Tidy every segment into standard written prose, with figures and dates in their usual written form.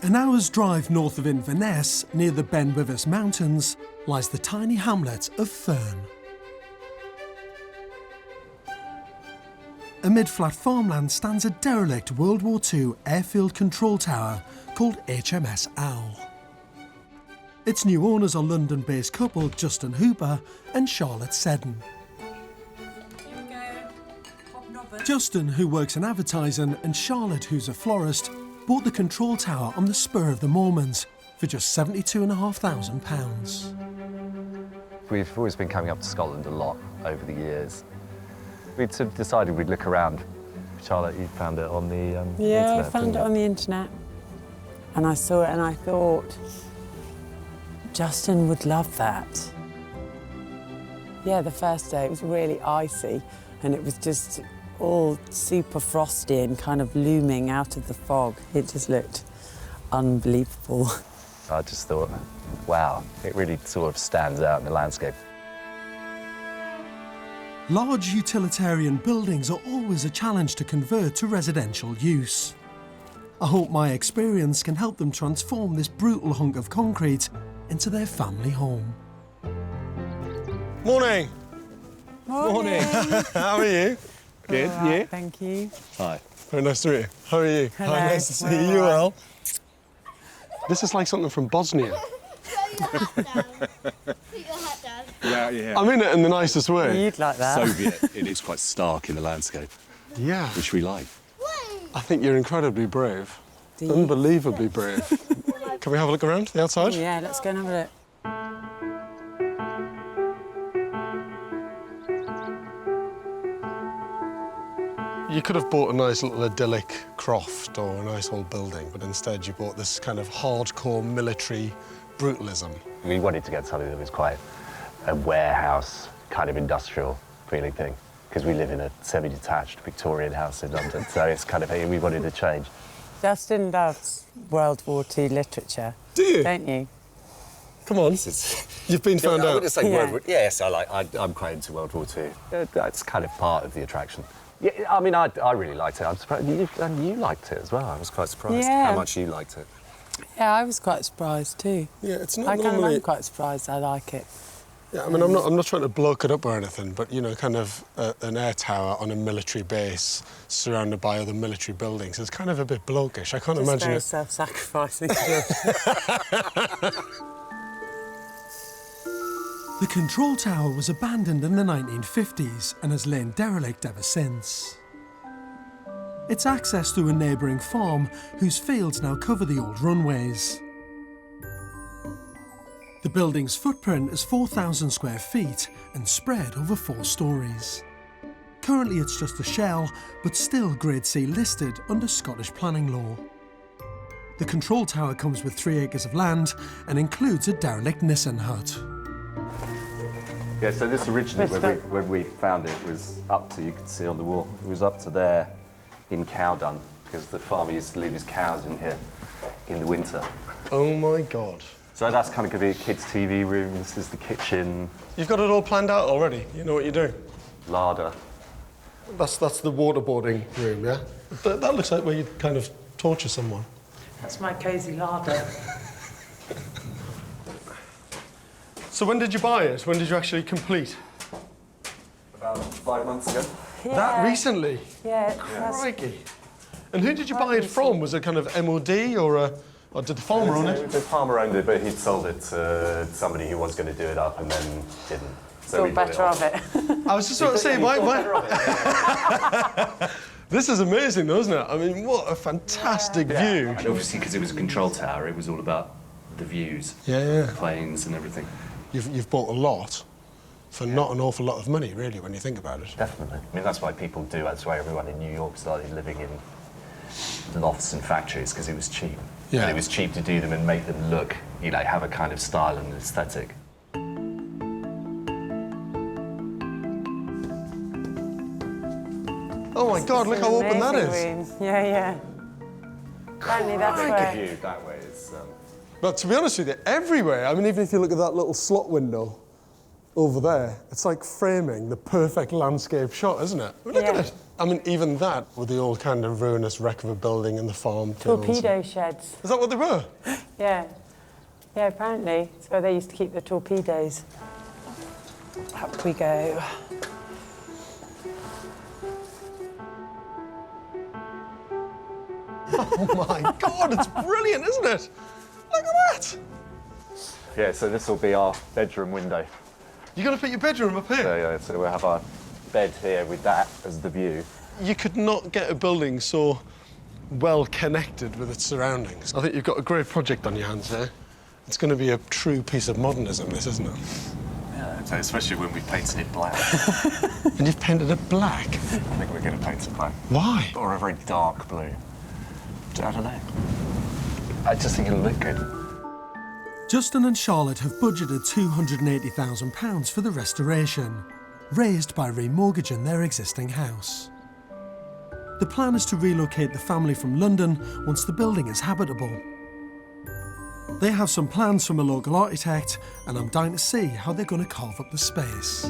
An hour's drive north of Inverness, near the Ben Wyvis Mountains, lies the tiny hamlet of Fern. Amid flat farmland stands a derelict World War II airfield control tower called HMS Owl. Its new owners are London-based couple Justin Hooper and Charlotte Seddon. Justin, who works in advertising, and Charlotte, who's a florist, bought the control tower on the spur of the moment for just £72,500. We've always been coming up to Scotland a lot over the years. We'd sort of decided we'd look around. Charlotte, you found it on the internet? Yeah, I found it on the internet. And I saw it and I thought, Justin would love that. Yeah, the first day it was really icy and it was just all super frosty and kind of looming out of the fog. It just looked unbelievable. I just thought, wow, it really sort of stands out in the landscape. Large utilitarian buildings are always a challenge to convert to residential use. I hope my experience can help them transform this brutal hunk of concrete into their family home. Morning. Morning. How are you? Good, Right, you? thank you. Hi. Very nice to meet you. How are you? Hello. Hi, nice to see We're you all right. well. This is like something from Bosnia. Put your hat down. Put your hat down. Yeah. I mean it in the nicest way. You'd like that. Soviet, it is quite stark in the landscape, Yeah. which we like. I think you're incredibly brave. Do you? Unbelievably brave. Can we have a look around the outside? Yeah, let's go and have a look. You could have bought a nice little idyllic croft or a nice old building, but instead you bought this kind of hardcore military brutalism. We wanted to get something that was quite a warehouse, kind of industrial feeling thing, because we live in a semi-detached Victorian house in London, so it's kind of, we wanted to change. Justin loves World War II literature. Do you? Don't you? Come on. You've been found I out. wouldn't say Yeah. World War... Yes, I'm quite into World War II. That's kind of part of the attraction. Yeah, I mean, I really liked it. I'm surprised you liked it as well. I was quite surprised Yeah. how much you liked it. Yeah, I was quite surprised too. Yeah, it's not I kind of normally... am quite surprised I like it. Yeah, I mean, I'm not trying to bloke it up or anything, but, you know, kind of an air tower on a military base surrounded by other military buildings is kind of a bit blokish. I can't Just imagine very it. self-sacrificing. The control tower was abandoned in the 1950s and has lain derelict ever since. It's accessed through a neighbouring farm whose fields now cover the old runways. The building's footprint is 4,000 square feet and spread over 4 storeys. Currently it's just a shell, but still Grade C listed under Scottish planning law. The control tower comes with 3 acres of land and includes a derelict Nissen hut. Yeah, so this originally, when we found it, was up to, you could see on the wall, it was up to there in cow dung, because the farmer used to leave his cows in here in the winter. Oh, my God. So that's kind of going to be a kid's TV room. This is the kitchen, You've got it all planned out already. You know what you're doing. larder. That's the waterboarding room, yeah? That looks like where you'd kind of torture someone. That's my cosy larder. So when did you buy it? When did you actually complete? About 5 months ago. That recently? Yeah. Crikey. And who did you buy it from? Was it kind of MOD or did the farmer own it? The farmer owned it, but he'd sold it to somebody who was going to do it up and then didn't. So we Thought bought better off. of it. I was just about to say, why? This is amazing, though, isn't it? I mean, what a fantastic view. And obviously, because it was a control tower, it was all about the views, Yeah. planes and everything. You've bought a lot for not an awful lot of money, really, when you think about it. Definitely. I mean, that's why people do. That's why everyone in New York started living in lofts and factories, because it was cheap. Yeah. And it was cheap to do them and make them look, you know, have a kind of style and aesthetic. Oh my God, look how open that is. Room. Yeah. Apparently that's Make a where... view that way is. But to be honest with you, everywhere, I mean, even if you look at that little slot window over there, it's like framing the perfect landscape shot, isn't it? Look at it. I mean, even that, with the old kind of ruinous wreck of a building and the farm fields. Torpedo sheds. Is that what they were? Yeah. Yeah, apparently. It's where they used to keep the torpedoes. Up we go. Oh my God, it's brilliant, isn't it? Look at that! Yeah, so this will be our bedroom window. You're going to put your bedroom up here? So, yeah, so we'll have our bed here with that as the view. You could not get a building so well connected with its surroundings. I think you've got a great project on your hands there. It's going to be a true piece of modernism, this, isn't it? Yeah, so especially when we painted it black. And you've painted it black? I think we're going to paint it black. Why? Or a very dark blue. I don't know. I just think it'll look good. Justin and Charlotte have budgeted £280,000 for the restoration, raised by remortgaging their existing house. The plan is to relocate the family from London once the building is habitable. They have some plans from a local architect, and I'm dying to see how they're going to carve up the space.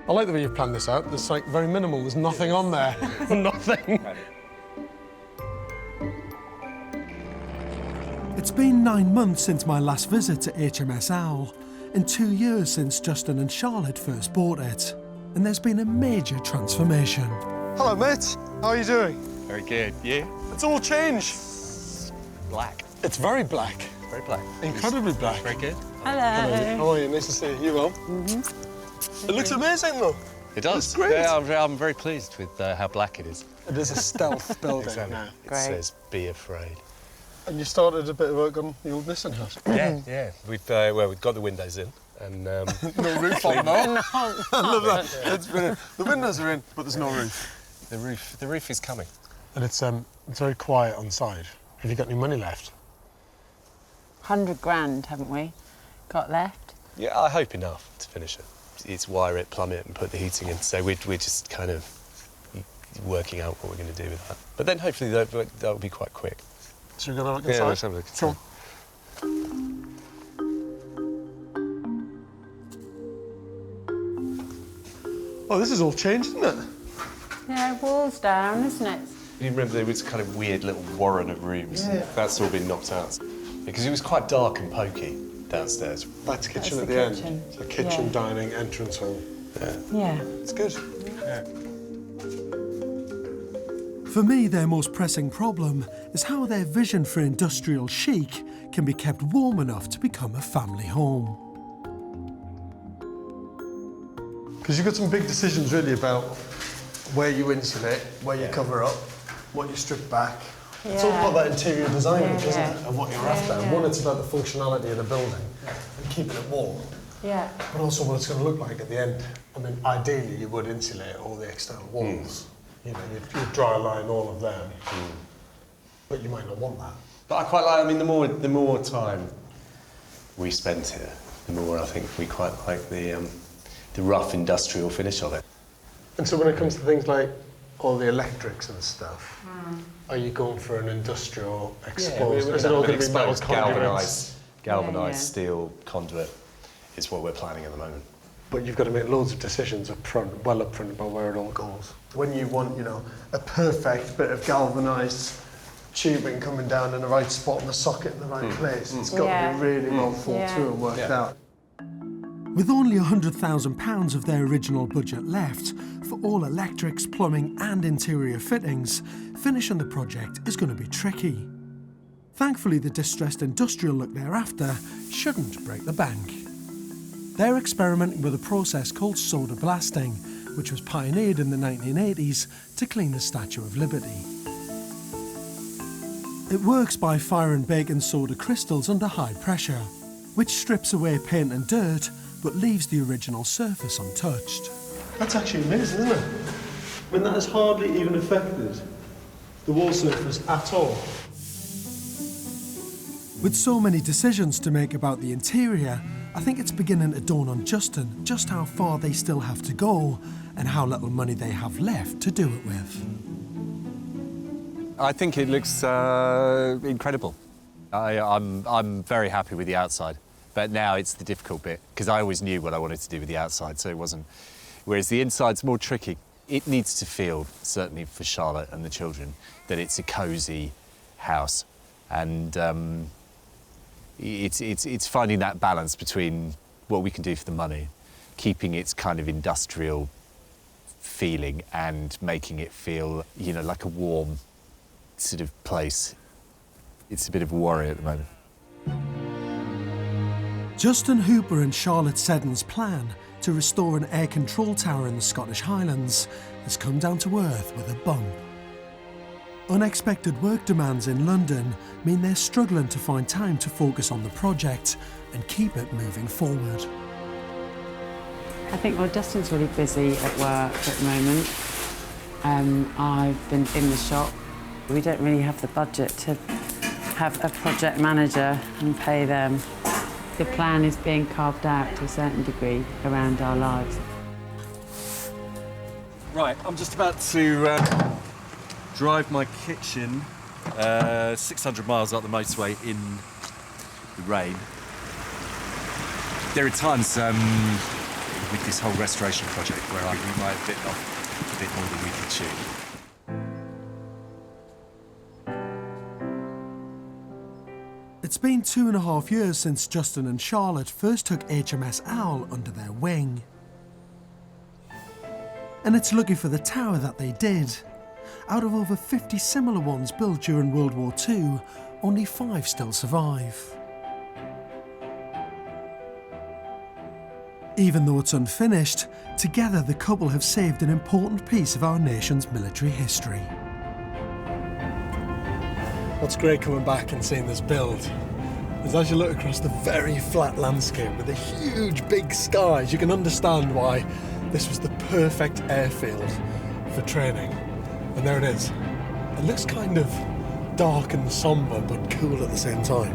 I like the way you've planned this out. It's like very minimal. There's nothing on there. Nothing. It's been 9 months since my last visit to HMS Owl, and 2 years since Justin and Charlotte first bought it, and there's been a major transformation. Hello, mate. How are you doing? Very good. You? It's all changed. Black. It's very black. Very black. Incredibly black. Very good. Hello. How are you? Nice to see you. You well? Mm-hmm. It looks amazing, though. It does. It's great. Yeah, I'm very pleased with how black it is. It is a stealth building now. It Great. says, be afraid. And you started a bit of work on the old Nissan house. Yeah. We've got the windows in and No roof on, no? I love that. It's brilliant. The windows are in, but there's no roof. the roof is coming. And it's very quiet on side. Have you got any money left? 100 grand, haven't we? Got left? Yeah, I hope enough to finish it. It's wire it, plumb it, and put the heating in. So we're just kind of working out what we're going to do with that. But then hopefully that will be quite quick. So you're going to look Yeah, inside? let's have a look inside. Sure. Oh, this is all changed, isn't it? Yeah, wall's down, isn't it? You remember there was kind of weird little warren of rooms? Yeah. That's all been knocked out. Because it was quite dark and pokey downstairs. That's kitchen at the the kitchen. end. It's a kitchen, Yeah. dining, entrance hall. Yeah. Yeah. It's good. For me, their most pressing problem is how their vision for industrial chic can be kept warm enough to become a family home. Because you've got some big decisions really about where you insulate, where you cover up, what you strip back. It's all about that interior design, isn't it, and what you're after. yeah. One, it's about the functionality of the building and keeping it warm, Yeah. but also what it's going to look like at the end. I mean, ideally, you would insulate all the external walls. You know, you'd dry line all of them, but you might not want that. But I quite like, I mean, the more time we spent here, the more I think we quite like the rough industrial finish of it. And so when it comes to things like all the electrics and stuff, are you going for an industrial exposed? Is it all going to be metal conduits? Galvanised Yeah. steel conduit is what we're planning at the moment. But you've got to make loads of decisions up front, well up front about where it all goes. When you want, you know, a perfect bit of galvanised tubing coming down in the right spot in the socket in the right place, it's got to be really well thought through and worked out. With only £100,000 of their original budget left, for all electrics, plumbing and interior fittings, finishing the project is going to be tricky. Thankfully, the distressed industrial look they're after shouldn't break the bank. They're experimenting with a process called soda blasting, which was pioneered in the 1980s to clean the Statue of Liberty. It works by firing baking soda crystals under high pressure, which strips away paint and dirt but leaves the original surface untouched. That's actually amazing, isn't it? I mean, that has hardly even affected the wall surface at all. With so many decisions to make about the interior, I think it's beginning to dawn on Justin just how far they still have to go and how little money they have left to do it with. I think it looks incredible. I'm very happy with the outside, but now it's the difficult bit because I always knew what I wanted to do with the outside, so it wasn't. Whereas the inside's more tricky. It needs to feel, certainly for Charlotte and the children, that it's a cosy house. And it's finding that balance between what we can do for the money, keeping its kind of industrial feeling and making it feel, you know, like a warm sort of place. It's a bit of a worry at the moment. Justin Hooper and Charlotte Seddon's plan to restore an air control tower in the Scottish Highlands has come down to earth with a bump. Unexpected work demands in London mean they're struggling to find time to focus on the project and keep it moving forward. I think, well, Dustin's really busy at work at the moment. I've been in the shop. We don't really have the budget to have a project manager and pay them. The plan is being carved out to a certain degree around our lives. Right, I'm just about to drive my kitchen 600 miles up the motorway in the rain. There are times with this whole restoration project where we might have bitten off a bit more than we could chew. It's been 2.5 years since Justin and Charlotte first took HMS Owl under their wing. And it's lucky for the tower that they did. Out of over 50 similar ones built during World War II, only 5 still survive. Even though it's unfinished, together the couple have saved an important piece of our nation's military history. What's great coming back and seeing this build is as you look across the very flat landscape with the huge big skies, you can understand why this was the perfect airfield for training. And there it is. It looks kind of dark and sombre, but cool at the same time.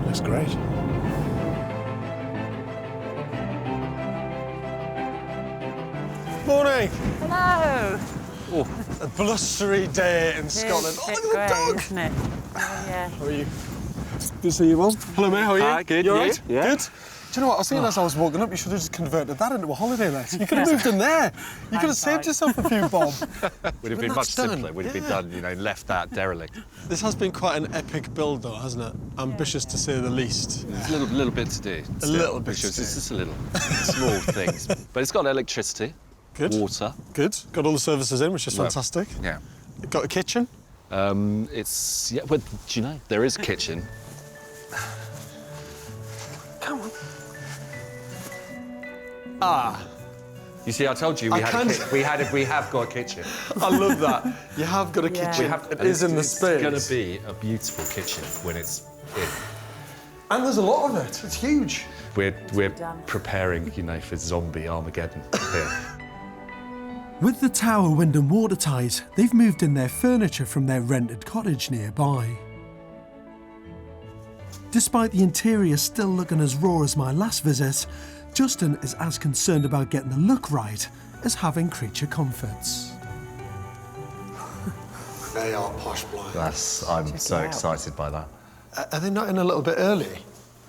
It looks great. Morning! Hello! A blustery day in Scotland. Oh, look at the dog! Isn't it? Oh, yeah. How are you? Good to see you, Will. Hello, mate. How are you? Hi, good. You all You? right? Yeah. Good. Do you know what? I was thinking as I was walking up, you should have just converted that into a holiday let. You could have moved in there. You could have saved yourself a few bob. Would have been much simpler. Would have been done, you know, left that derelict. This has been quite an epic build, though, hasn't it? Ambitious to say the least. There's a little bit to do. A little bit to It's do. just a little. Small things. But it's got electricity, Good. water. Good. Got all the services in, which is fantastic. Yeah. Got a kitchen. It's, yeah, well, do you know, there is a kitchen. Come on. Ah, You see, I told you we have got a kitchen. I love that. You have got a kitchen. It is in the space. It's going to be a beautiful kitchen when it's in. And there's a lot of it. It's huge. We're preparing, you know, for zombie Armageddon here. With the tower wind and watertight, they've moved in their furniture from their rented cottage nearby. Despite the interior still looking as raw as my last visit, Justin is as concerned about getting the look right as having creature comforts. They are posh blinds. I'm so excited by that. Are they not in a little bit early? It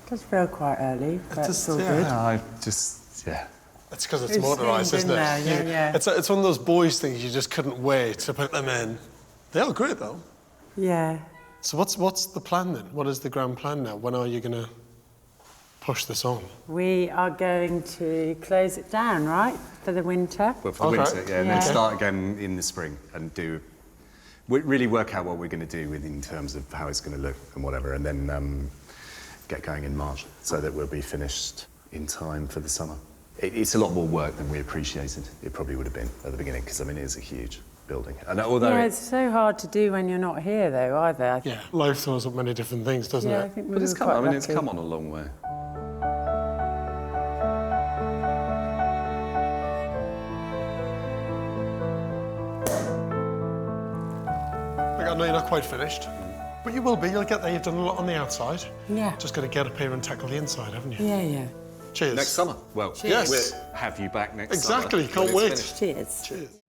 does feel quite early, but it's all good. Yeah. It's because it's It's motorised, themed isn't in it? there, yeah. It's one of those boys things you just couldn't wait to put them in. They are great, though. Yeah. So what's the plan then? What is the grand plan now? When are you going to push this on? We are going to close it down, right, for the winter? Well, for the winter, yeah, and then start again in the spring and really work out what we're going to do in terms of how it's going to look and whatever, and then get going in March so that we'll be finished in time for the summer. It's a lot more work than we appreciated. It probably would have been at the beginning because, I mean, it is a huge building. And although Yeah, it's so hard to do when you're not here, though, either. Yeah, life throws up many different things, doesn't Yeah, I it? think we But were it's come. quite I mean, it's lucky. come on a long way. Look, I know you're not quite finished, but you will be. You'll get there. You've done a lot on the outside. Yeah. Just got to get up here and tackle the inside, haven't you? Yeah, yeah. Cheers. next summer. Well, Yes. we'll have you back next summer. Exactly. when Can't it's wait. finished. Cheers. Cheers.